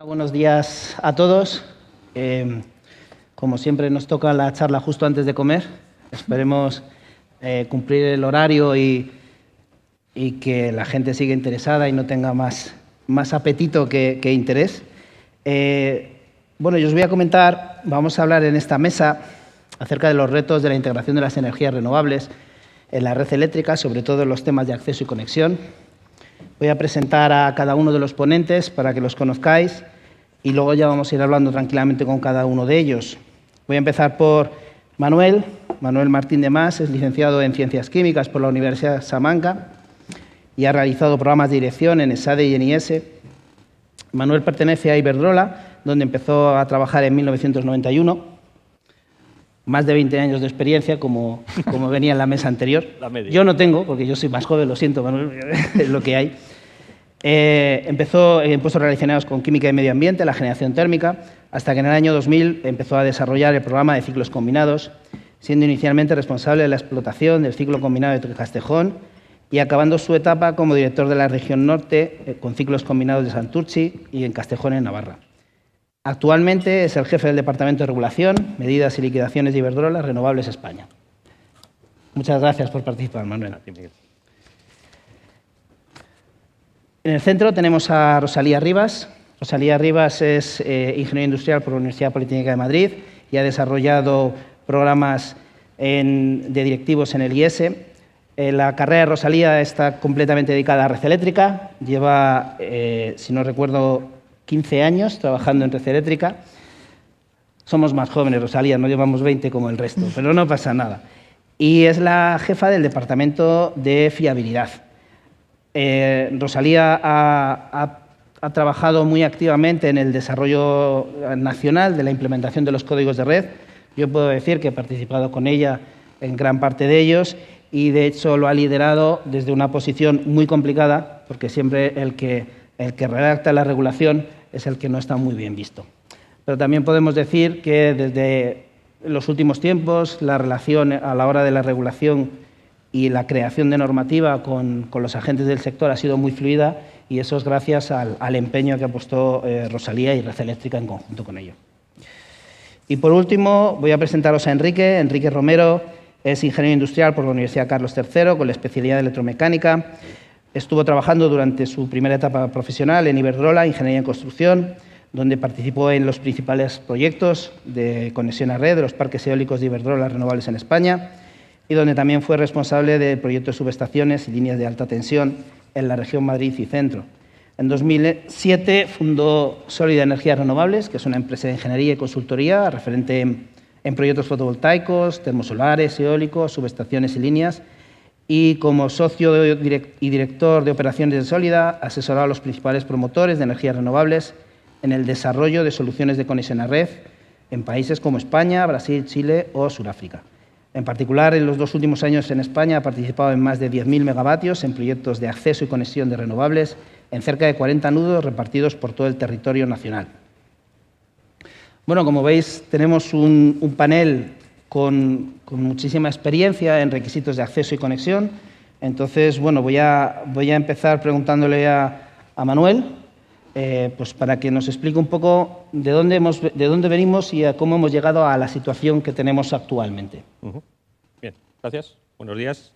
Buenos días a todos. Como siempre nos toca la charla justo antes de comer. Esperemos cumplir el horario y que la gente siga interesada y no tenga más apetito que interés. Bueno, yo os voy a comentar, vamos a hablar en esta mesa acerca de los retos de la integración de las energías renovables en la red eléctrica, sobre todo en los temas de acceso y conexión. Voy a presentar a cada uno de los ponentes para que los conozcáis y luego ya vamos a ir hablando tranquilamente con cada uno de ellos. Voy a empezar por Manuel Martín de Mas, es licenciado en Ciencias Químicas por la Universidad de Salamanca y ha realizado programas de dirección en ESADE y en IES. Manuel pertenece a Iberdrola, donde empezó a trabajar en 1991. Más de 20 años de experiencia, como venía en la mesa anterior. Yo no tengo, porque yo soy más joven, lo siento, Manuel, es lo que hay. Empezó en puestos relacionados con química y medio ambiente, la generación térmica, hasta que en el año 2000 empezó a desarrollar el programa de ciclos combinados, siendo inicialmente responsable de la explotación del ciclo combinado de Castejón y acabando su etapa como director de la región norte con ciclos combinados de Santurtzi y en Castejón, en Navarra. Actualmente es el jefe del Departamento de Regulación, Medidas y Liquidaciones de Iberdrola Renovables España. Muchas gracias por participar, Manuel. En el centro tenemos a Rosalía Rivas. Rosalía Rivas es ingeniera industrial por la Universidad Politécnica de Madrid y ha desarrollado programas de directivos en el IES. La carrera de Rosalía está completamente dedicada a red eléctrica. Lleva, si no recuerdo, 15 años trabajando en red eléctrica. Somos más jóvenes, Rosalía, no llevamos 20 como el resto, pero no pasa nada. Y es la jefa del Departamento de Fiabilidad. Rosalía ha trabajado muy activamente en el desarrollo nacional de la implementación de los códigos de red. Yo puedo decir que he participado con ella en gran parte de ellos y, de hecho, lo ha liderado desde una posición muy complicada, porque siempre el que redacta la regulación es el que no está muy bien visto. Pero también podemos decir que desde los últimos tiempos la relación a la hora de la regulación y la creación de normativa con los agentes del sector ha sido muy fluida y eso es gracias al empeño que ha puesto Rosalía y Red Eléctrica en conjunto con ello. Y por último voy a presentaros a Enrique Romero, es ingeniero industrial por la Universidad Carlos III con la especialidad de electromecánica. Estuvo trabajando durante su primera etapa profesional en Iberdrola, Ingeniería en Construcción, donde participó en los principales proyectos de conexión a red de los parques eólicos de Iberdrola renovables en España y donde también fue responsable del proyecto de subestaciones y líneas de alta tensión en la región Madrid y Centro. En 2007 fundó Sólida Energías Renovables, que es una empresa de ingeniería y consultoría referente en proyectos fotovoltaicos, termosolares, eólicos, subestaciones y líneas. Y como socio y director de operaciones de Sólida, asesorado a los principales promotores de energías renovables en el desarrollo de soluciones de conexión a red en países como España, Brasil, Chile o Sudáfrica. En particular, en los 2 últimos años en España ha participado en más de 10.000 megavatios en proyectos de acceso y conexión de renovables en cerca de 40 nudos repartidos por todo el territorio nacional. Bueno, como veis, tenemos un panel con muchísima experiencia en requisitos de acceso y conexión. Entonces, bueno, voy a empezar preguntándole a Manuel, pues para que nos explique un poco de dónde venimos y a cómo hemos llegado a la situación que tenemos actualmente. Bien, gracias. Buenos días.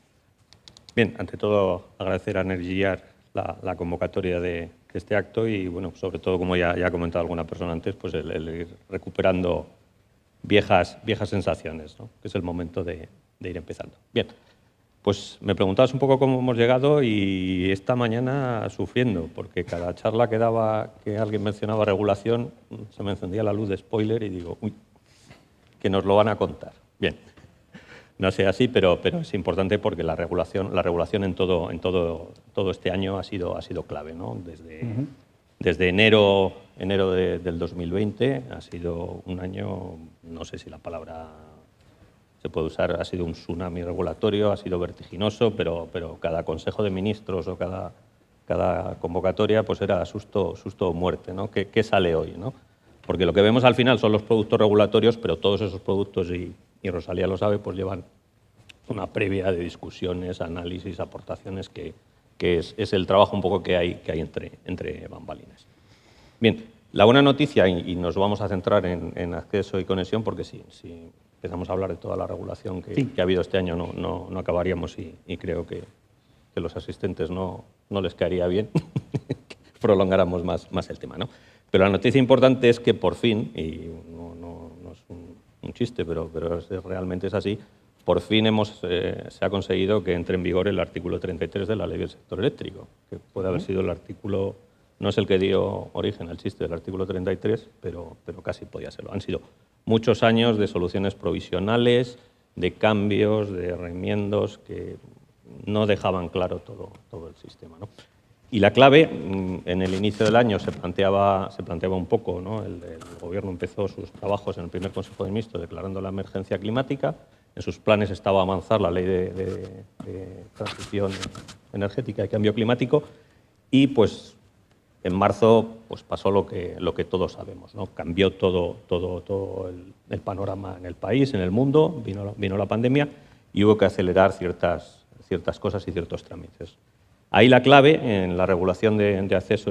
Bien, ante todo, agradecer a Energiar la convocatoria de este acto y, bueno, sobre todo, como ya ha comentado alguna persona antes, pues el ir recuperando viejas sensaciones, ¿no? Que es el momento de ir empezando. Bien, pues me preguntabas un poco cómo hemos llegado y esta mañana sufriendo, porque cada charla que daba que alguien mencionaba regulación, se me encendía la luz de spoiler y digo, uy, que nos lo van a contar. Bien, no sea así, pero es importante porque la regulación en todo este año ha sido clave, ¿no? Desde enero del 2020 ha sido un año, no sé si la palabra se puede usar, ha sido un tsunami regulatorio, ha sido vertiginoso, pero cada Consejo de Ministros o cada convocatoria pues era susto o muerte, ¿no? ¿Qué sale hoy, ¿no? Porque lo que vemos al final son los productos regulatorios, pero todos esos productos, y Rosalía lo sabe, pues llevan una previa de discusiones, análisis, aportaciones que es el trabajo un poco que hay entre bambalinas. Bien, La buena noticia, y nos vamos a centrar en acceso y conexión, porque si empezamos a hablar de toda la regulación que ha habido este año, no acabaríamos, y creo que los asistentes no les caería bien que prolongáramos más el tema, ¿no? Pero la noticia importante es que por fin, y no es un chiste, pero realmente es así, por fin se ha conseguido que entre en vigor el artículo 33 de la Ley del Sector Eléctrico, que puede haber sido el artículo, no es el que dio origen al chiste del artículo 33, pero casi podía serlo. Han sido muchos años de soluciones provisionales, de cambios, de remiendos que no dejaban claro todo el sistema, ¿no? Y la clave, en el inicio del año se planteaba un poco, ¿no? El Gobierno empezó sus trabajos en el primer Consejo de Ministros declarando la emergencia climática. En sus planes estaba avanzar la Ley de Transición Energética y Cambio Climático, y pues en marzo pues pasó lo que todos sabemos, ¿no? Cambió todo el panorama en el país, en el mundo, vino la pandemia y hubo que acelerar ciertas cosas y ciertos trámites. Ahí la clave en la regulación de acceso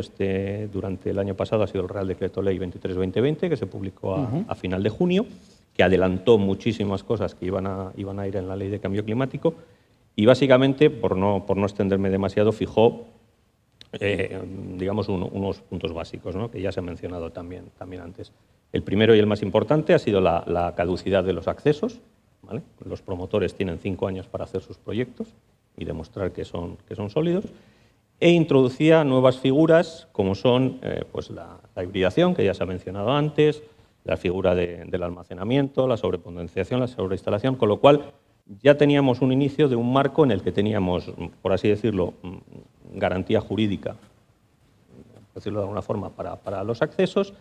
durante el año pasado ha sido el Real Decreto Ley 23/2020, que se publicó a final de junio, que adelantó muchísimas cosas que iban a ir en la Ley de Cambio Climático, y básicamente, por no extenderme demasiado, fijó digamos unos puntos básicos, ¿no? Que ya se ha mencionado también antes. El primero y el más importante ha sido la caducidad de los accesos, ¿vale? Los promotores tienen 5 años para hacer sus proyectos y demostrar que son sólidos, e introducía nuevas figuras como son pues la hibridación, que ya se ha mencionado antes, la figura del almacenamiento, la sobrepotenciación, la sobreinstalación, con lo cual ya teníamos un inicio de un marco en el que teníamos, por así decirlo, garantía jurídica, por decirlo de alguna forma, para los accesos,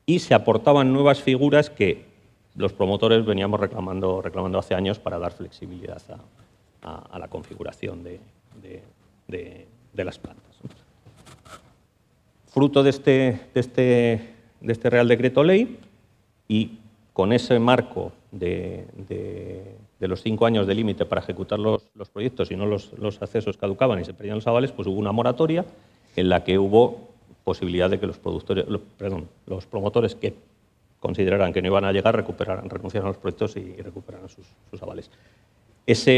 y se aportaban nuevas figuras que los promotores veníamos reclamando hace años para dar flexibilidad a la configuración de las plantas. Fruto de este Real Decreto Ley, y con ese marco de los 5 años de límite para ejecutar los proyectos, y no los accesos caducaban y se perdían los avales, pues hubo una moratoria en la que hubo posibilidad de que los promotores que consideraran que no iban a llegar renunciaran a los proyectos y recuperaran sus avales. Esa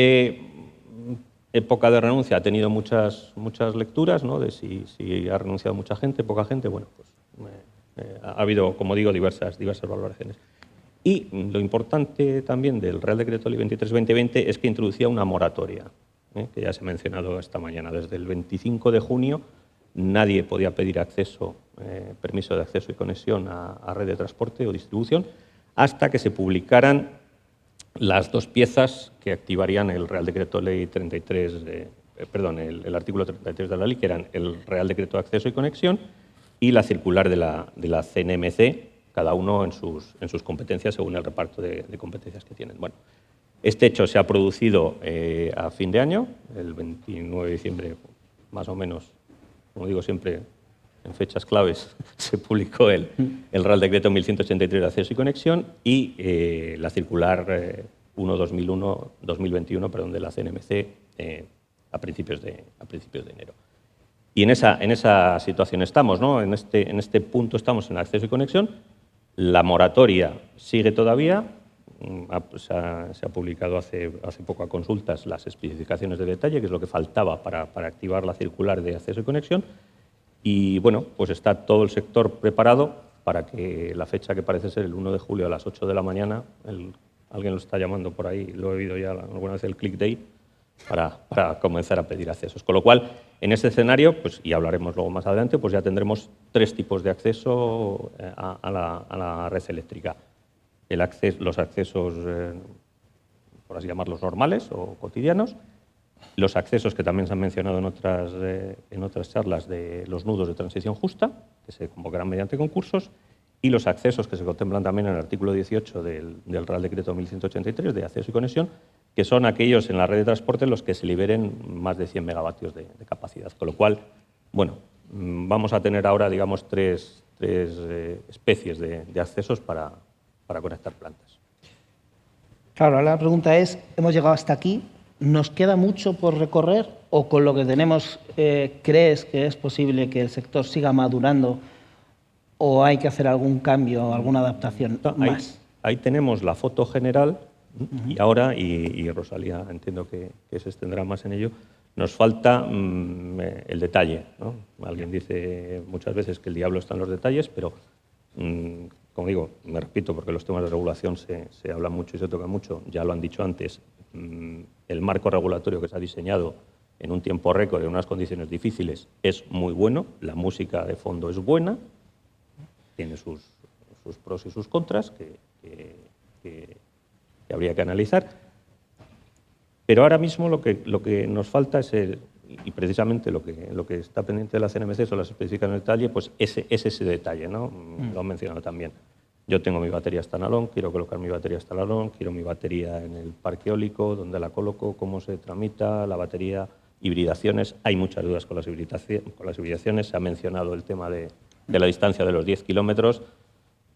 época de renuncia ha tenido muchas lecturas, ¿no? De si ha renunciado mucha gente, poca gente. Bueno, pues ha habido, como digo, diversas valoraciones. Y lo importante también del Real Decreto Ley 23/2020 es que introducía una moratoria, que ya se ha mencionado esta mañana. Desde el 25 de junio nadie podía pedir permiso de acceso y conexión a red de transporte o distribución hasta que se publicaran las 2 piezas que activarían el Real Decreto Ley 33, el artículo 33 de la ley, que eran el Real Decreto de Acceso y Conexión y la circular de la CNMC, cada uno en sus competencias según el reparto de competencias que tienen. Bueno, este hecho se ha producido a fin de año, el 29 de diciembre, más o menos, como digo siempre, en fechas claves, se publicó el Real Decreto 1183 de Acceso y Conexión y la circular 1/2021 de la CNMC a principios de enero. Y en esa situación estamos, ¿no? En este punto estamos en acceso y conexión. La moratoria sigue todavía. Se ha publicado hace poco a consultas las especificaciones de detalle, que es lo que faltaba para activar la circular de acceso y conexión. Y bueno, pues está todo el sector preparado para que la fecha, que parece ser el 1 de julio a las 8 de la mañana, alguien lo está llamando por ahí, lo he oído ya alguna vez, el click day, para comenzar a pedir accesos. Con lo cual, en este escenario, pues, y hablaremos luego más adelante, pues ya tendremos 3 tipos de acceso a la red eléctrica. Los accesos, por así llamarlos, normales o cotidianos, los accesos que también se han mencionado en otras charlas de los nudos de transición justa, que se convocarán mediante concursos, y los accesos que se contemplan también en el artículo 18 del Real Decreto 1183 de acceso y conexión, que son aquellos en la red de transporte en los que se liberen más de 100 megavatios de capacidad. Con lo cual, bueno, vamos a tener ahora, digamos, tres especies de accesos para conectar plantas. Claro, ahora la pregunta es, hemos llegado hasta aquí, ¿nos queda mucho por recorrer o con lo que tenemos crees que es posible que el sector siga madurando ¿O hay que hacer algún cambio, alguna adaptación más? Ahí tenemos la foto general y ahora, y Rosalía entiendo que se extenderá más en ello, nos falta el detalle, ¿no? Alguien dice muchas veces que el diablo está en los detalles, pero como digo, me repito, porque los temas de regulación se hablan mucho y se tocan mucho, ya lo han dicho antes, el marco regulatorio que se ha diseñado en un tiempo récord, en unas condiciones difíciles, es muy bueno, la música de fondo es buena, tiene sus pros y sus contras que habría que analizar, pero ahora mismo lo que nos falta es y precisamente lo que está pendiente de la CNMC son las especificaciones de detalle, pues es ese detalle, ¿no? Lo han mencionado también. Yo tengo mi batería standalone, quiero colocar mi batería standalone, quiero mi batería en el parque eólico, dónde la coloco, cómo se tramita la batería, hibridaciones. Hay muchas dudas con las hibridaciones. Se ha mencionado el tema de la distancia de los 10 kilómetros.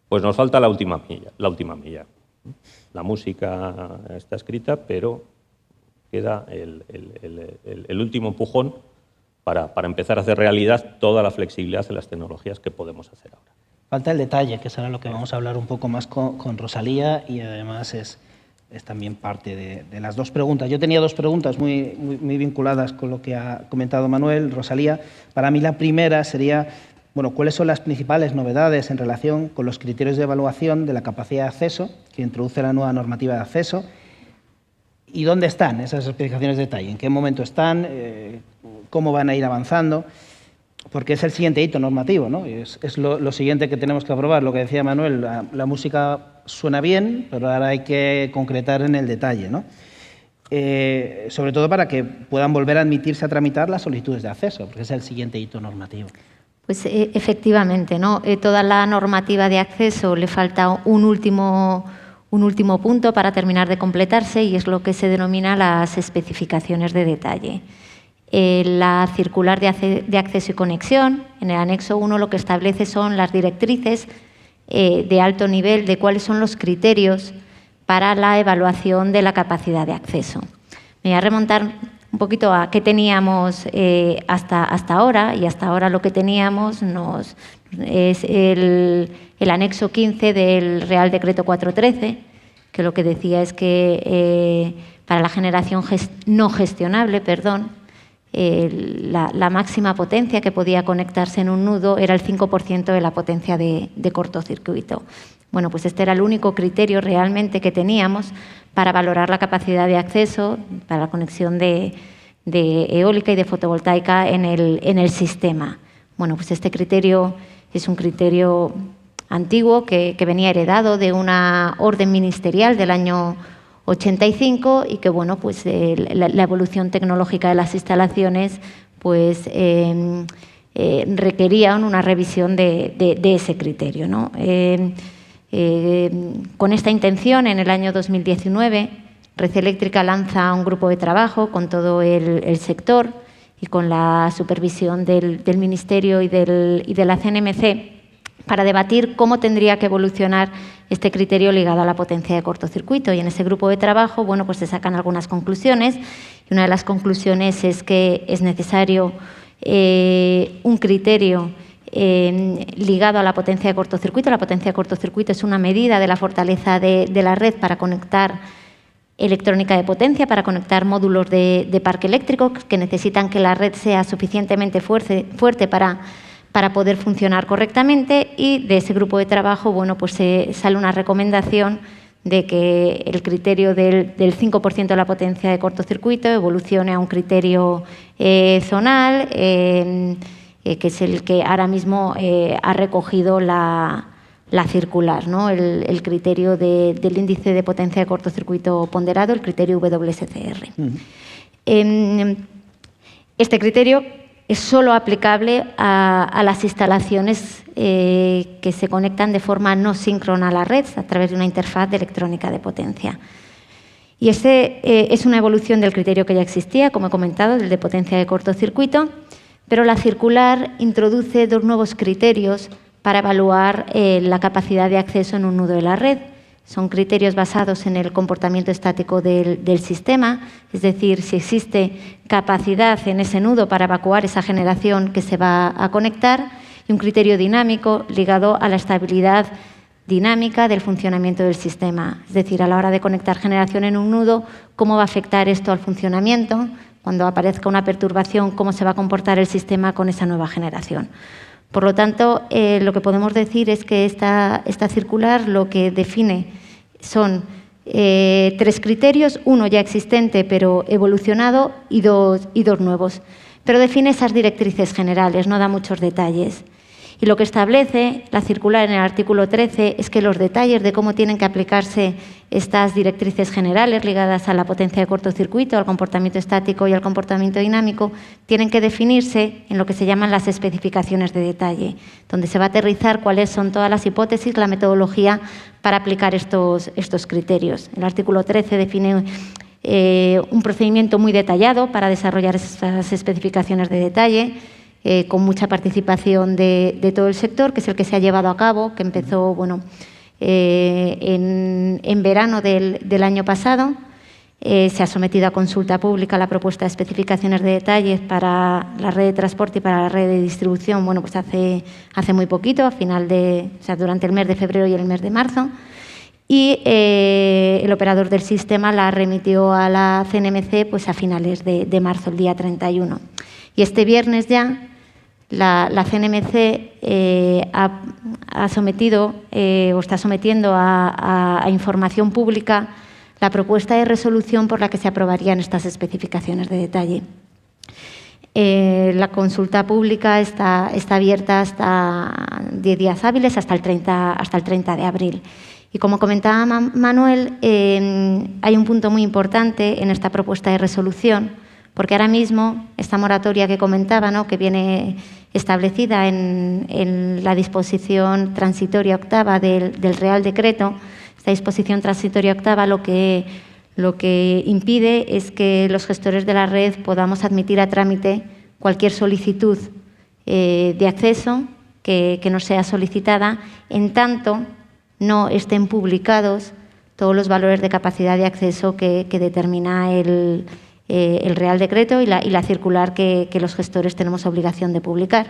Pues nos falta la última milla. La música está escrita, pero queda el último empujón para empezar a hacer realidad toda la flexibilidad en las tecnologías que podemos hacer ahora. Falta el detalle, que será lo que vamos a hablar un poco más con Rosalía, y además es también parte de las dos preguntas. Yo tenía dos preguntas muy vinculadas con lo que ha comentado Manuel, Rosalía. Para mí la primera sería, bueno, ¿cuáles son las principales novedades en relación con los criterios de evaluación de la capacidad de acceso que introduce la nueva normativa de acceso? ¿Y dónde están esas especificaciones de detalle? ¿En qué momento están? ¿Cómo van a ir avanzando? Porque es el siguiente hito normativo, ¿no? Es lo siguiente que tenemos que aprobar. Lo que decía Manuel, la música suena bien, pero ahora hay que concretar en el detalle, ¿no? Sobre todo para que puedan volver a admitirse a tramitar las solicitudes de acceso, porque es el siguiente hito normativo. Pues efectivamente, ¿no? Toda la normativa de acceso le falta un último punto para terminar de completarse, y es lo que se denomina las especificaciones de detalle. La circular de acceso y conexión, en el anexo 1, lo que establece son las directrices de alto nivel de cuáles son los criterios para la evaluación de la capacidad de acceso. Me voy a remontar un poquito a qué teníamos hasta ahora, y hasta ahora lo que teníamos es el anexo 15 del Real Decreto 413, que lo que decía es que para la generación no gestionable, la máxima potencia que podía conectarse en un nudo era el 5% de la potencia de cortocircuito. Bueno, pues este era el único criterio realmente que teníamos para valorar la capacidad de acceso para la conexión de eólica y de fotovoltaica en el sistema. Bueno, pues este criterio es un criterio antiguo que venía heredado de una orden ministerial del año 85 y que, bueno, pues la evolución tecnológica de las instalaciones pues requerían una revisión de ese criterio, ¿no? Con esta intención, en el año 2019, Red Eléctrica lanza un grupo de trabajo con todo el sector y con la supervisión del Ministerio y de la CNMC para debatir cómo tendría que evolucionar este criterio ligado a la potencia de cortocircuito. Y en ese grupo de trabajo, bueno, pues se sacan algunas conclusiones. Y una de las conclusiones es que es necesario un criterio ligado a la potencia de cortocircuito. La potencia de cortocircuito es una medida de la fortaleza de la red para conectar electrónica de potencia, para conectar módulos de parque eléctrico que necesitan que la red sea suficientemente fuerte para poder funcionar correctamente. Y de ese grupo de trabajo, bueno, pues sale una recomendación de que el criterio del 5% de la potencia de cortocircuito evolucione a un criterio zonal, que es el que ahora mismo ha recogido la circular, ¿no? El criterio del índice de potencia de cortocircuito ponderado, el criterio WSCR. Este criterio es solo aplicable a las instalaciones que se conectan de forma no síncrona a la red a través de una interfaz de electrónica de potencia. Y es una evolución del criterio que ya existía, como he comentado, del de potencia de cortocircuito, pero la circular introduce dos nuevos criterios para evaluar la capacidad de acceso en un nudo de la red. Son criterios basados en el comportamiento estático del sistema, es decir, si existe capacidad en ese nudo para evacuar esa generación que se va a conectar, y un criterio dinámico ligado a la estabilidad dinámica del funcionamiento del sistema. Es decir, a la hora de conectar generación en un nudo, cómo va a afectar esto al funcionamiento, cuando aparezca una perturbación, cómo se va a comportar el sistema con esa nueva generación. Por lo tanto, lo que podemos decir es que esta circular lo que define son 3 criterios, uno ya existente pero evolucionado y dos nuevos. Pero define esas directrices generales, no da muchos detalles. Y lo que establece la circular en el artículo 13 es que los detalles de cómo tienen que aplicarse estas directrices generales ligadas a la potencia de cortocircuito, al comportamiento estático y al comportamiento dinámico, tienen que definirse en lo que se llaman las especificaciones de detalle, donde se va a aterrizar cuáles son todas las hipótesis, la metodología para aplicar estos criterios. El artículo 13 define un procedimiento muy detallado para desarrollar esas especificaciones de detalle, con mucha participación de todo el sector, que es el que se ha llevado a cabo, que empezó en verano del año pasado. Se ha sometido a consulta pública la propuesta de especificaciones de detalles para la red de transporte y para la red de distribución, pues hace muy poquito, durante el mes de febrero y el mes de marzo. Y el operador del sistema la remitió a la CNMC a finales de marzo, el día 31. Y este viernes ya la CNMC ha sometido o está sometiendo a información pública la propuesta de resolución por la que se aprobarían estas especificaciones de detalle. La consulta pública está abierta hasta 10 días hábiles, hasta el 30 de abril. Y como comentaba Manuel, hay un punto muy importante en esta propuesta de resolución, porque ahora mismo esta moratoria que comentaba, que viene establecida en la disposición transitoria octava del Real Decreto, esta disposición transitoria octava lo que impide es que los gestores de la red podamos admitir a trámite cualquier solicitud de acceso que nos sea solicitada, en tanto no estén publicados todos los valores de capacidad de acceso que determina el Real Decreto y la circular que los gestores tenemos obligación de publicar.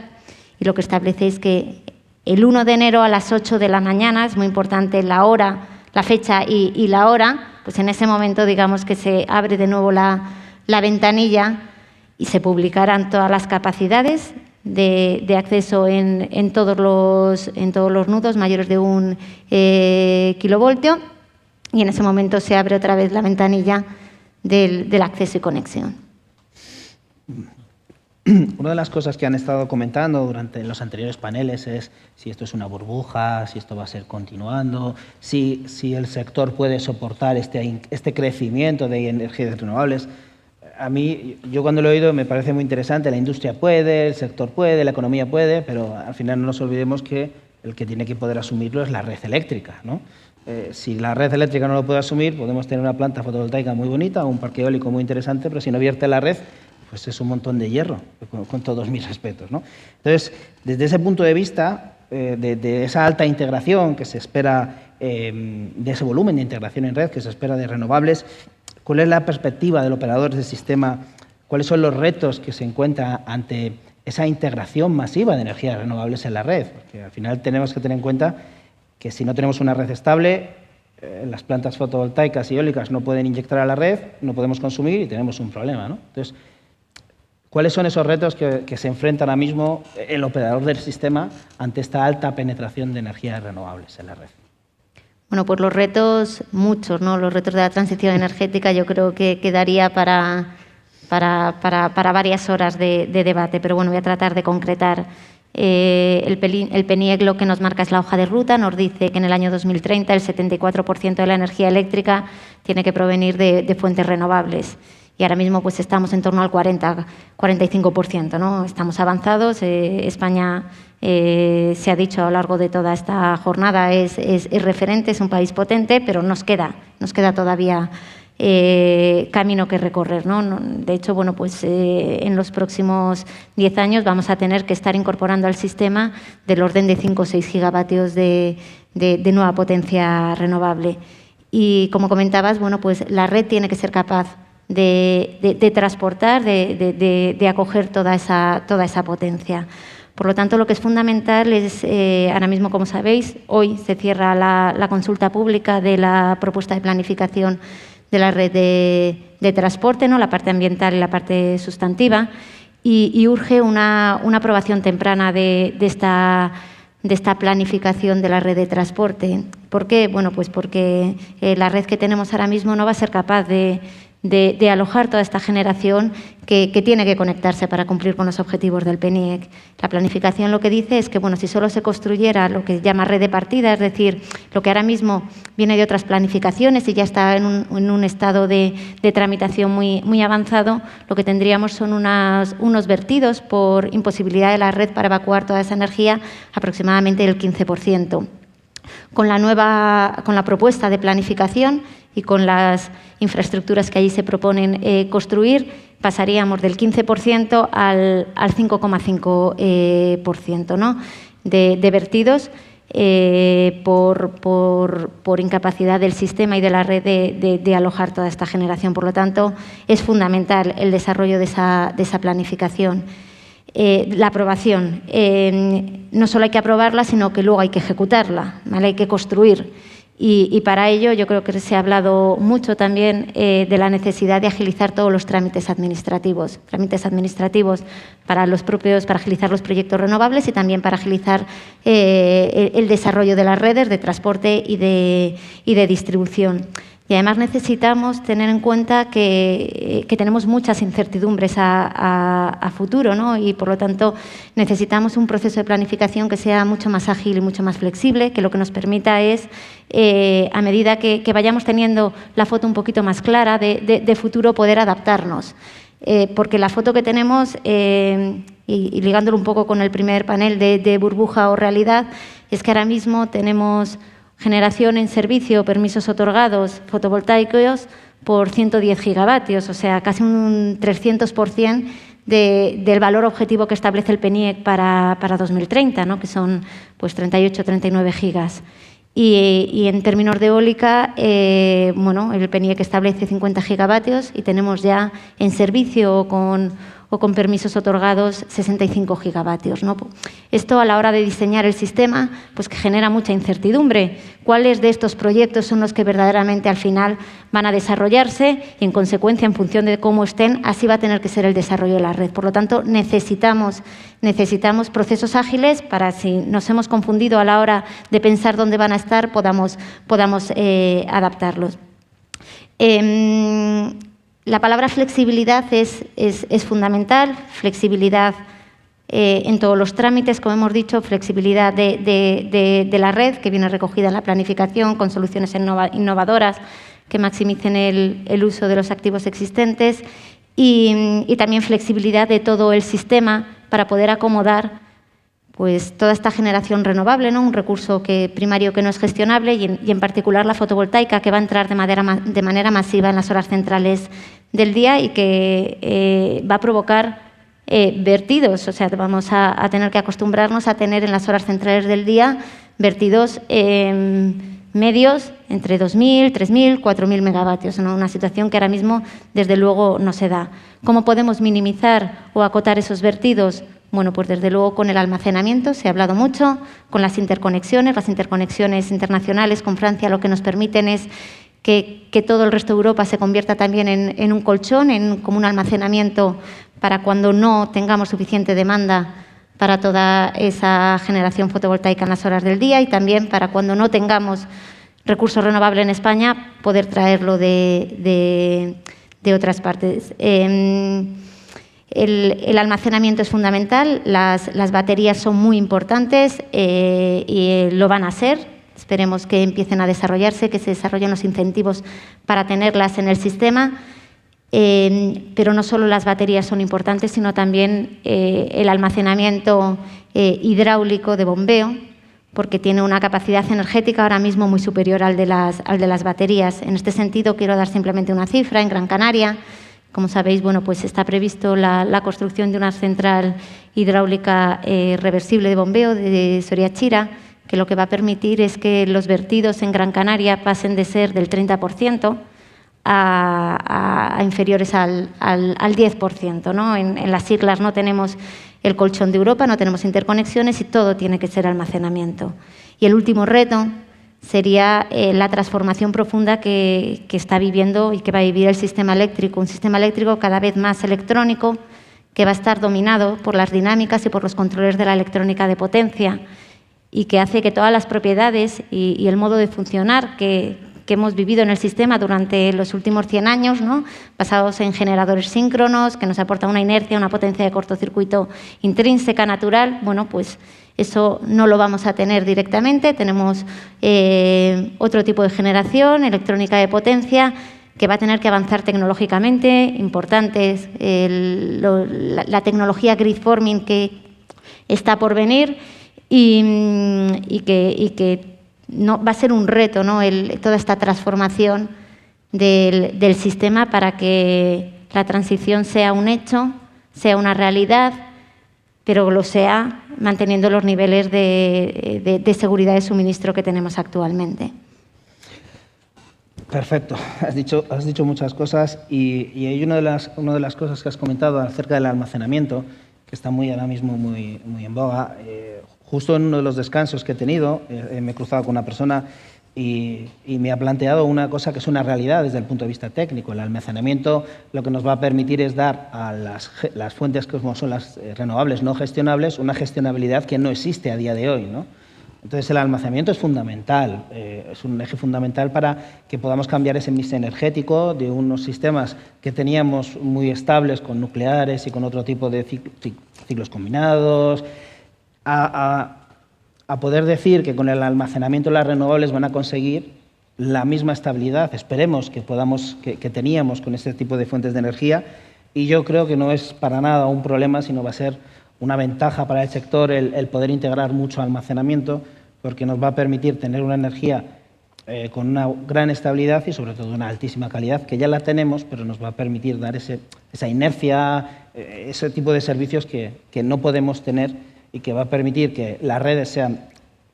Y lo que establece es que el 1 de enero a las 8 de la mañana, es muy importante la hora, la fecha y la hora, pues en ese momento digamos que se abre de nuevo la ventanilla y se publicarán todas las capacidades de acceso en todos los nudos mayores de 1 kilovoltio, y en ese momento se abre otra vez la ventanilla del acceso y conexión. Una de las cosas que han estado comentando durante los anteriores paneles es si esto es una burbuja, si esto va a ser continuando, si el sector puede soportar este crecimiento de energías renovables. A mí, yo cuando lo he oído me parece muy interesante, la industria puede, el sector puede, la economía puede, pero al final no nos olvidemos que el que tiene que poder asumirlo es la red eléctrica, ¿no? Si la red eléctrica no lo puede asumir, podemos tener una planta fotovoltaica muy bonita, un parque eólico muy interesante, pero si no vierte la red, pues es un montón de hierro, con todos mis respetos, ¿no? Entonces, desde ese punto de vista, de esa alta integración que se espera, de ese volumen de integración en red que se espera de renovables, ¿cuál es la perspectiva del operador del sistema? ¿Cuáles son los retos que se encuentran ante esa integración masiva de energías renovables en la red? Porque al final tenemos que tener en cuenta que si no tenemos una red estable, las plantas fotovoltaicas y eólicas no pueden inyectar a la red, no podemos consumir y tenemos un problema, ¿no? Entonces, ¿cuáles son esos retos que se enfrenta ahora mismo el operador del sistema ante esta alta penetración de energías renovables en la red? Bueno, pues los retos, muchos, ¿no? Los retos de la transición energética yo creo que quedaría para varias horas de debate, pero bueno, voy a tratar de concretar. El PNIEC lo que nos marca es la hoja de ruta, nos dice que en el año 2030 el 74% de la energía eléctrica tiene que provenir de fuentes renovables. Y ahora mismo pues estamos en torno al 45%, ¿no? Estamos avanzados. España, se ha dicho a lo largo de toda esta jornada, es referente, es un país potente, pero nos queda todavía camino que recorrer, ¿no? De hecho, bueno, pues en los próximos 10 años vamos a tener que estar incorporando al sistema del orden de 5 o 6 gigavatios de nueva potencia renovable. Y como comentabas, bueno, pues la red tiene que ser capaz de transportar, de acoger toda esa potencia. Por lo tanto, lo que es fundamental es, ahora mismo, como sabéis, hoy se cierra la consulta pública de la propuesta de planificación de la red de transporte, ¿no? La parte ambiental y la parte sustantiva, y urge una aprobación temprana de esta planificación de la red de transporte. ¿Por qué? Bueno, pues porque la red que tenemos ahora mismo no va a ser capaz de alojar toda esta generación que tiene que conectarse para cumplir con los objetivos del PNIEC. La planificación lo que dice es que, bueno, si solo se construyera lo que se llama red de partida, es decir, lo que ahora mismo viene de otras planificaciones y ya está en un estado de tramitación muy avanzado, lo que tendríamos son unos vertidos por imposibilidad de la red para evacuar toda esa energía, aproximadamente el 15%. Con la propuesta de planificación y con las infraestructuras que allí se proponen construir, pasaríamos del 15% al 5,5%, ¿no? de vertidos por incapacidad del sistema y de la red de alojar toda esta generación. Por lo tanto, es fundamental el desarrollo de esa planificación. La aprobación. No solo hay que aprobarla, sino que luego hay que ejecutarla, ¿vale? Hay que construir. Y para ello yo creo que se ha hablado mucho también de la necesidad de agilizar todos los trámites administrativos para agilizar los proyectos renovables y también para agilizar el desarrollo de las redes de transporte y de distribución. Y además necesitamos tener en cuenta que tenemos muchas incertidumbres a futuro, ¿no? Y por lo tanto necesitamos un proceso de planificación que sea mucho más ágil y mucho más flexible, que lo que nos permita es, a medida que vayamos teniendo la foto un poquito más clara de futuro, poder adaptarnos. Porque la foto que tenemos, y ligándolo un poco con el primer panel de burbuja o realidad, es que ahora mismo tenemos generación en servicio, permisos otorgados fotovoltaicos por 110 gigavatios, o sea, casi un 300% del valor objetivo que establece el PNIEC para 2030, ¿no? Que son pues 38-39 gigas. Y en términos de eólica, bueno, el PNIEC establece 50 gigavatios y tenemos ya en servicio o con permisos otorgados 65 gigavatios, ¿no? Esto, a la hora de diseñar el sistema, pues que genera mucha incertidumbre. ¿Cuáles de estos proyectos son los que verdaderamente al final van a desarrollarse? Y, en consecuencia, en función de cómo estén, así va a tener que ser el desarrollo de la red. Por lo tanto, necesitamos procesos ágiles para, si nos hemos confundido a la hora de pensar dónde van a estar, podamos adaptarlos. La palabra flexibilidad es fundamental, flexibilidad en todos los trámites, como hemos dicho, flexibilidad de la red, que viene recogida en la planificación, con soluciones innovadoras que maximicen el uso de los activos existentes, y también flexibilidad de todo el sistema para poder acomodar pues toda esta generación renovable, ¿no? Un recurso primario que no es gestionable y en particular la fotovoltaica, que va a entrar de manera masiva en las horas centrales del día y que va a provocar vertidos. O sea, vamos a tener que acostumbrarnos a tener en las horas centrales del día vertidos medios entre 2.000, 3.000, 4.000 megavatios, ¿no? Una situación que ahora mismo, desde luego, no se da. ¿Cómo podemos minimizar o acotar esos vertidos? Bueno, pues desde luego con el almacenamiento, se ha hablado mucho, con las interconexiones internacionales con Francia lo que nos permiten es que todo el resto de Europa se convierta también en un colchón, como un almacenamiento para cuando no tengamos suficiente demanda para toda esa generación fotovoltaica en las horas del día, y también para cuando no tengamos recursos renovables en España, poder traerlo de otras partes. El almacenamiento es fundamental, las baterías son muy importantes y lo van a ser. Esperemos que empiecen a desarrollarse, que se desarrollen los incentivos para tenerlas en el sistema. Pero no solo las baterías son importantes, sino también el almacenamiento hidráulico de bombeo, porque tiene una capacidad energética ahora mismo muy superior al de las baterías. En este sentido, quiero dar simplemente una cifra. En Gran Canaria, como sabéis, bueno, pues está previsto la construcción de una central hidráulica reversible de bombeo de Soria-Chira, que lo que va a permitir es que los vertidos en Gran Canaria pasen de ser del 30% a inferiores al 10%, ¿no? En las siglas no tenemos el colchón de Europa, no tenemos interconexiones y todo tiene que ser almacenamiento. Y el último reto sería la transformación profunda que está viviendo y que va a vivir el sistema eléctrico, un sistema eléctrico cada vez más electrónico, que va a estar dominado por las dinámicas y por los controles de la electrónica de potencia y que hace que todas las propiedades y el modo de funcionar que hemos vivido en el sistema durante los últimos 100 años, ¿no?, basados en generadores síncronos, que nos aportan una inercia, una potencia de cortocircuito intrínseca, natural, bueno, pues eso no lo vamos a tener directamente. Tenemos otro tipo de generación, electrónica de potencia, que va a tener que avanzar tecnológicamente, importantes, la tecnología gridforming que está por venir y que no, va a ser un reto, ¿no?, toda esta transformación del sistema para que la transición sea un hecho, sea una realidad, pero lo sea manteniendo los niveles de seguridad de suministro que tenemos actualmente. Perfecto. Has dicho muchas cosas y hay una de las cosas que has comentado acerca del almacenamiento, que está ahora mismo muy en boga. Justo en uno de los descansos que he tenido, me he cruzado con una persona y me ha planteado una cosa que es una realidad desde el punto de vista técnico. El almacenamiento lo que nos va a permitir es dar a las fuentes como son las renovables no gestionables una gestionabilidad que no existe a día de hoy, ¿no? Entonces, el almacenamiento es fundamental, es un eje fundamental para que podamos cambiar ese mix energético de unos sistemas que teníamos muy estables con nucleares y con otro tipo de ciclos combinados, a poder decir que con el almacenamiento las renovables van a conseguir la misma estabilidad, esperemos que teníamos con este tipo de fuentes de energía, y yo creo que no es para nada un problema, sino va a ser una ventaja para el sector el poder integrar mucho almacenamiento, porque nos va a permitir tener una energía con una gran estabilidad y sobre todo una altísima calidad, que ya la tenemos, pero nos va a permitir dar esa inercia, ese tipo de servicios que no podemos tener y que va a permitir que las redes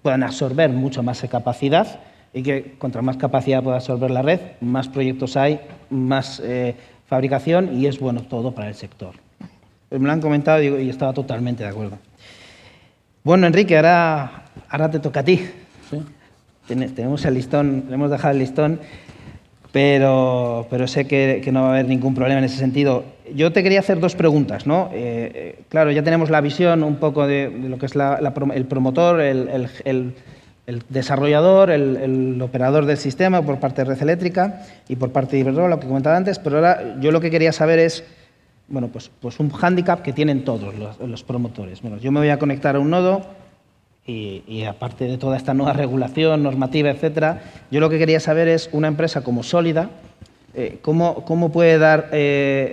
puedan absorber mucho más capacidad y que contra más capacidad pueda absorber la red, más proyectos hay, más fabricación y es bueno todo para el sector. Me lo han comentado y estaba totalmente de acuerdo. Bueno, Enrique, ahora te toca a ti. ¿Sí? Tenemos el listón, le hemos dejado el listón, pero sé que no va a haber ningún problema en ese sentido. Yo te quería hacer dos preguntas, ¿no? Claro, ya tenemos la visión un poco de lo que es el promotor, el desarrollador, el operador del sistema por parte de Red Eléctrica y por parte de Iberdrola, lo que comentaba antes, pero ahora yo lo que quería saber es, bueno, pues un hándicap que tienen todos los promotores. Bueno, yo me voy a conectar a un nodo y aparte de toda esta nueva regulación, normativa, etcétera, yo lo que quería saber es una empresa como Sólida, cómo puede dar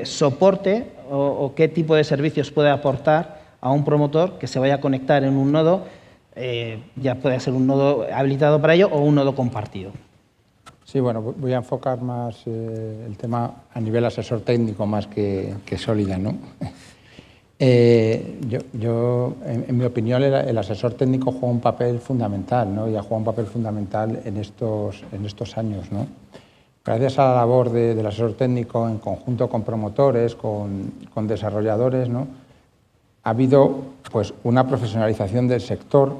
soporte o qué tipo de servicios puede aportar a un promotor que se vaya a conectar en un nodo, ya puede ser un nodo habilitado para ello o un nodo compartido. Sí, bueno, voy a enfocar más el tema a nivel asesor técnico más que Sólida, ¿no? Yo, en mi opinión, el asesor técnico juega un papel fundamental, ¿no? Y ha jugado un papel fundamental en estos años, ¿no? Gracias a la labor del asesor técnico en conjunto con promotores, con desarrolladores, ¿no?, ha habido pues, una profesionalización del sector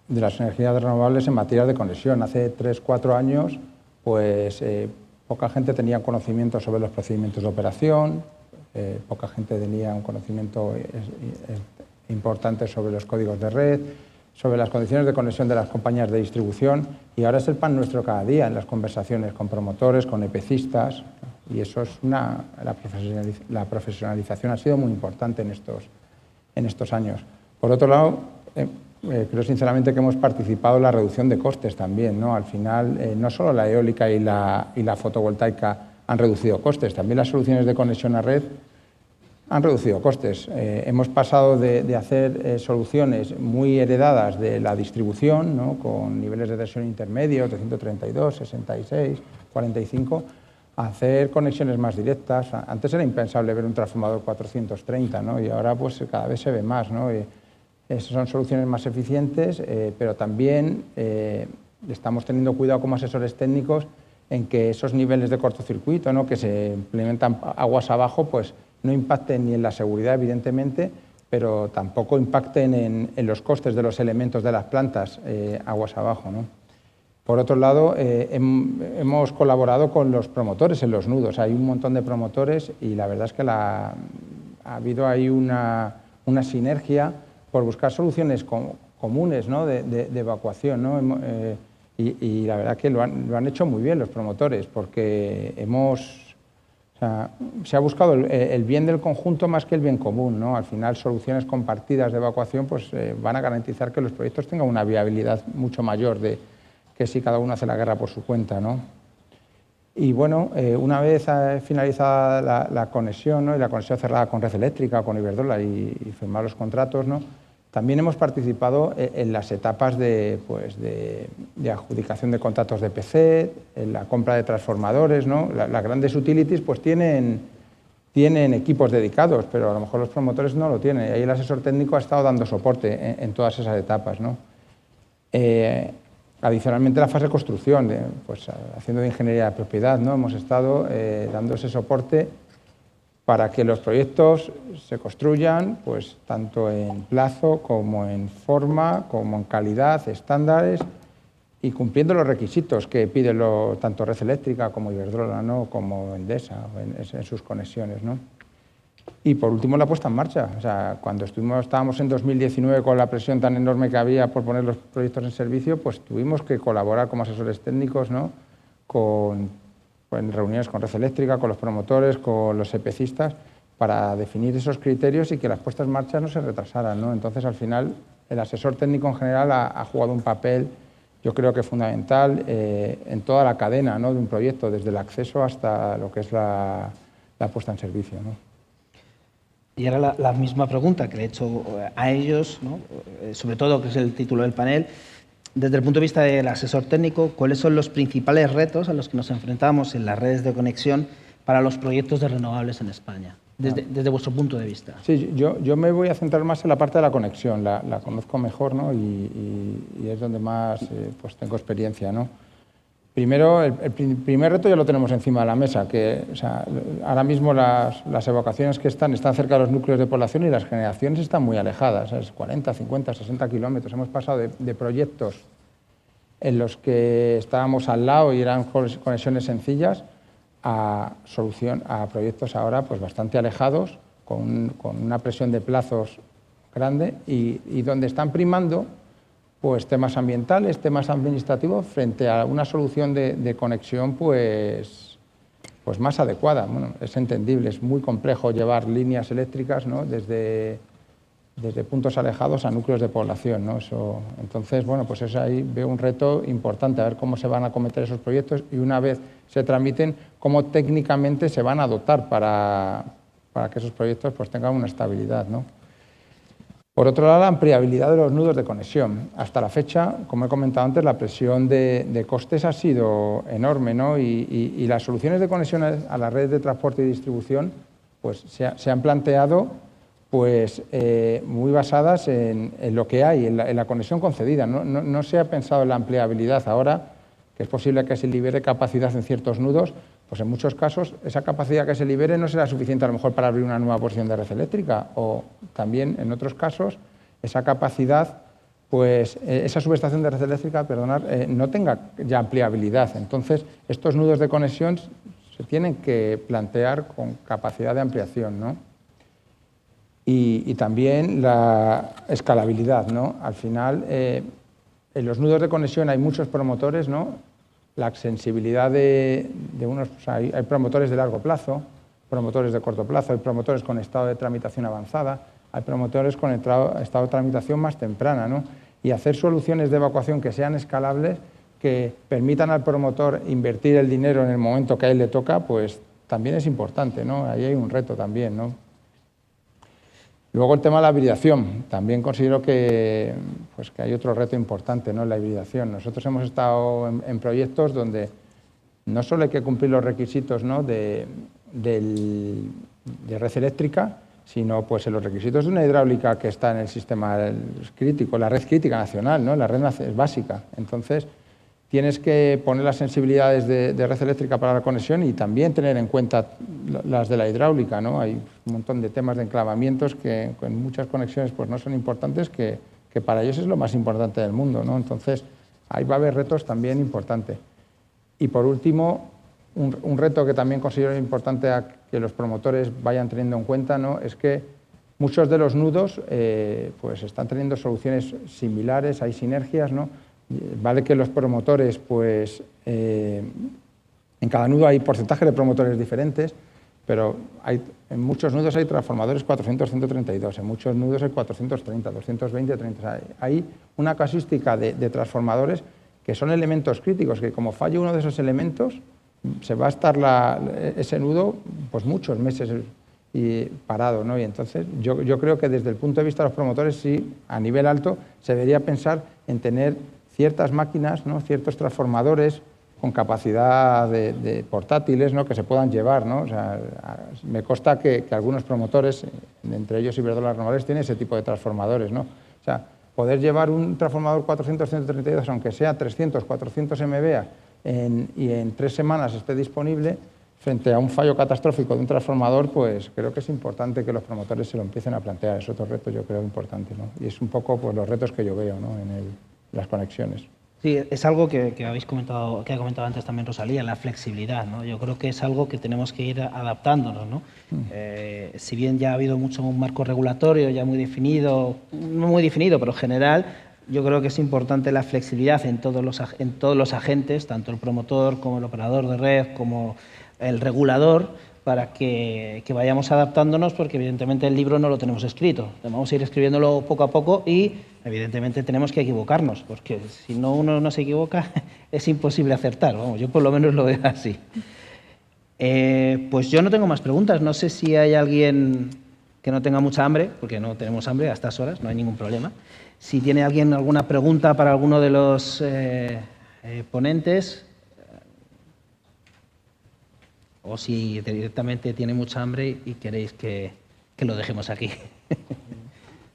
de las energías renovables en materia de conexión. Hace 3-4 años, pues poca gente tenía conocimiento sobre los procedimientos de operación, poca gente tenía un conocimiento importante sobre los códigos de red, sobre las condiciones de conexión de las compañías de distribución, y ahora es el pan nuestro cada día en las conversaciones con promotores, con EPCistas, y eso es la profesionalización ha sido muy importante en estos años. Por otro lado, creo sinceramente que hemos participado en la reducción de costes también, ¿no? Al final, no solo la eólica y la fotovoltaica han reducido costes, también las soluciones de conexión a red han reducido costes. Hemos pasado de hacer soluciones muy heredadas de la distribución, ¿no?, con niveles de tensión intermedios de 132, 66, 45, a hacer conexiones más directas. Antes era impensable ver un transformador 430, ¿no?, y ahora pues cada vez se ve más, ¿no? Son soluciones más eficientes, pero también estamos teniendo cuidado como asesores técnicos en que esos niveles de cortocircuito, ¿no?, que se implementan aguas abajo, pues no impacten ni en la seguridad, evidentemente, pero tampoco impacten en los costes de los elementos de las plantas aguas abajo, ¿no? Por otro lado, hemos colaborado con los promotores en los nudos. Hay un montón de promotores y la verdad es que ha habido ahí una sinergia por buscar soluciones comunes, ¿no? de evacuación, ¿no? Y la verdad que lo han hecho muy bien los promotores, porque se ha buscado el bien del conjunto más que el bien común, ¿no? Al final, soluciones compartidas de evacuación pues, van a garantizar que los proyectos tengan una viabilidad mucho mayor que si cada uno hace la guerra por su cuenta, ¿no? Y bueno, una vez finalizada la conexión, ¿no? Y la conexión cerrada con Red Eléctrica, con Iberdrola y firmar los contratos, ¿no? También hemos participado en las etapas de adjudicación de contratos de PC, en la compra de transformadores, ¿no? Las grandes utilities pues tienen equipos dedicados, pero a lo mejor los promotores no lo tienen. Y ahí el asesor técnico ha estado dando soporte en todas esas etapas, ¿no? Adicionalmente, la fase de construcción, pues haciendo de ingeniería de propiedad, ¿no? Hemos estado dando ese soporte para que los proyectos se construyan pues, tanto en plazo como en forma, como en calidad, estándares y cumpliendo los requisitos que piden tanto Red Eléctrica como Iberdrola, ¿no? Como Endesa en sus conexiones, ¿no? Y por último, la puesta en marcha. O sea, cuando estábamos en 2019 con la presión tan enorme que había por poner los proyectos en servicio, pues tuvimos que colaborar como asesores técnicos, ¿no? En reuniones con Red Eléctrica, con los promotores, con los EPCistas, para definir esos criterios y que las puestas en marcha no se retrasaran, ¿no? Entonces, al final, el asesor técnico en general ha jugado un papel, yo creo que fundamental, en toda la cadena, ¿no? De un proyecto, desde el acceso hasta lo que es la puesta en servicio, ¿no? Y ahora la misma pregunta que le he hecho a ellos, ¿no? Sobre todo, que es el título del panel. Desde el punto de vista del asesor técnico, ¿cuáles son los principales retos a los que nos enfrentamos en las redes de conexión para los proyectos de renovables en España, desde vuestro punto de vista? Sí, yo me voy a centrar más en la parte de la conexión, la conozco mejor, ¿no? Y es donde más pues tengo experiencia, ¿no? Primero, el primer reto ya lo tenemos encima de la mesa, que o sea, ahora mismo las evacuaciones que están cerca de los núcleos de población y las generaciones están muy alejadas, es 40, 50, 60 kilómetros. Hemos pasado de proyectos en los que estábamos al lado y eran conexiones sencillas a proyectos ahora pues, bastante alejados, con una presión de plazos grande y donde están primando pues temas ambientales, temas administrativos, frente a una solución de conexión pues más adecuada. Bueno, es entendible, es muy complejo llevar líneas eléctricas, ¿no? desde puntos alejados a núcleos de población, ¿no? Entonces, bueno, pues ahí veo un reto importante, a ver cómo se van a acometer esos proyectos y una vez se tramiten, cómo técnicamente se van a dotar para que esos proyectos pues tengan una estabilidad, ¿no? Por otro lado, la ampliabilidad de los nudos de conexión. Hasta la fecha, como he comentado antes, la presión de costes ha sido enorme, ¿no? Y las soluciones de conexión a las redes de transporte y distribución pues, se han planteado pues, muy basadas en lo que hay, en la conexión concedida. No se ha pensado en la ampliabilidad ahora, que es posible que se libere capacidad en ciertos nudos. Pues en muchos casos esa capacidad que se libere no será suficiente a lo mejor para abrir una nueva porción de red eléctrica o también en otros casos esa capacidad, pues esa subestación de red eléctrica, no tenga ya ampliabilidad. Entonces estos nudos de conexión se tienen que plantear con capacidad de ampliación, ¿no? Y también la escalabilidad, ¿no? Al final en los nudos de conexión hay muchos promotores, ¿no? La sensibilidad de unos... O sea, hay promotores de largo plazo, promotores de corto plazo, hay promotores con estado de tramitación avanzada, hay promotores con estado de tramitación más temprana, ¿no? Y hacer soluciones de evacuación que sean escalables, que permitan al promotor invertir el dinero en el momento que a él le toca, pues también es importante, ¿no? Ahí hay un reto también, ¿no? Luego el tema de la hibridación. También considero que hay otro reto importante, ¿no? La hibridación. Nosotros hemos estado en proyectos donde no solo hay que cumplir los requisitos, ¿no? de red eléctrica, sino pues, en los requisitos de una hidráulica que está en el sistema crítico, la red crítica nacional, ¿no? La red es básica. Entonces, tienes que poner las sensibilidades de red eléctrica para la conexión y también tener en cuenta las de la hidráulica, ¿no? Hay un montón de temas de enclavamientos que en muchas conexiones pues no son importantes, que para ellos es lo más importante del mundo, ¿no? Entonces, ahí va a haber retos también importantes. Y por último, un reto que también considero importante a que los promotores vayan teniendo en cuenta, ¿no? Es que muchos de los nudos pues están teniendo soluciones similares, hay sinergias, ¿no? Vale que los promotores, pues en cada nudo hay porcentaje de promotores diferentes, pero en muchos nudos hay transformadores 400-132, en muchos nudos hay 430, 220, 30. O sea, hay una casuística de transformadores que son elementos críticos, que como falle uno de esos elementos, se va a estar ese nudo pues muchos meses parado, ¿no? Y entonces yo creo que desde el punto de vista de los promotores, sí, a nivel alto, se debería pensar en tener ciertas máquinas, ¿no? Ciertos transformadores con capacidad de portátiles, ¿no? Que se puedan llevar, ¿no? O sea, me consta que algunos promotores, entre ellos Iberdrola Renovables, tienen ese tipo de transformadores, ¿no? O sea, poder llevar un transformador 400-132, aunque sea 300, 400 MVA, y en 3 semanas esté disponible, frente a un fallo catastrófico de un transformador, pues creo que es importante que los promotores se lo empiecen a plantear. Es otro reto, yo creo, importante, ¿no? Y es un poco pues, los retos que yo veo, ¿no? En las conexiones. Sí, es algo que habéis comentado, que ha comentado antes también Rosalía, la flexibilidad, ¿no? Yo creo que es algo que tenemos que ir adaptándonos, ¿no? Si bien ya ha habido mucho un marco regulatorio ya muy definido, no muy definido, pero general, yo creo que es importante la flexibilidad en todos los agentes, tanto el promotor como el operador de red, como el regulador, para que vayamos adaptándonos, porque evidentemente el libro no lo tenemos escrito. Vamos a ir escribiéndolo poco a poco y evidentemente tenemos que equivocarnos, porque si no uno no se equivoca es imposible acertar. Vamos, yo por lo menos lo veo así. Pues yo no tengo más preguntas. No sé si hay alguien que no tenga mucha hambre, porque no tenemos hambre a estas horas, no hay ningún problema. Si tiene alguien alguna pregunta para alguno de los ponentes, o si directamente tiene mucha hambre y queréis que lo dejemos aquí.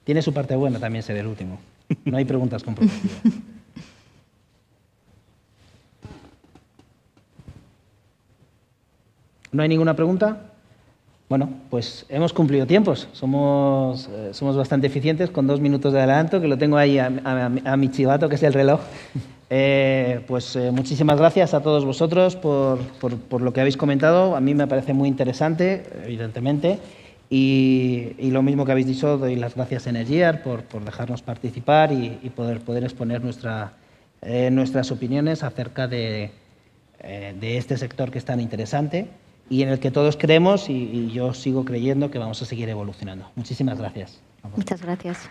Tiene su parte buena también ser el último. No hay preguntas comprometidas. ¿No hay ninguna pregunta? Bueno, pues hemos cumplido tiempos. Somos bastante eficientes con 2 minutos de adelanto, que lo tengo ahí a mi chivato, que es el reloj. Muchísimas gracias a todos vosotros por lo que habéis comentado. A mí me parece muy interesante, evidentemente, y lo mismo que habéis dicho, doy las gracias a Energiar por dejarnos participar y poder exponer nuestras opiniones acerca de este sector que es tan interesante y en el que todos creemos y yo sigo creyendo que vamos a seguir evolucionando. Muchísimas gracias. Muchas gracias.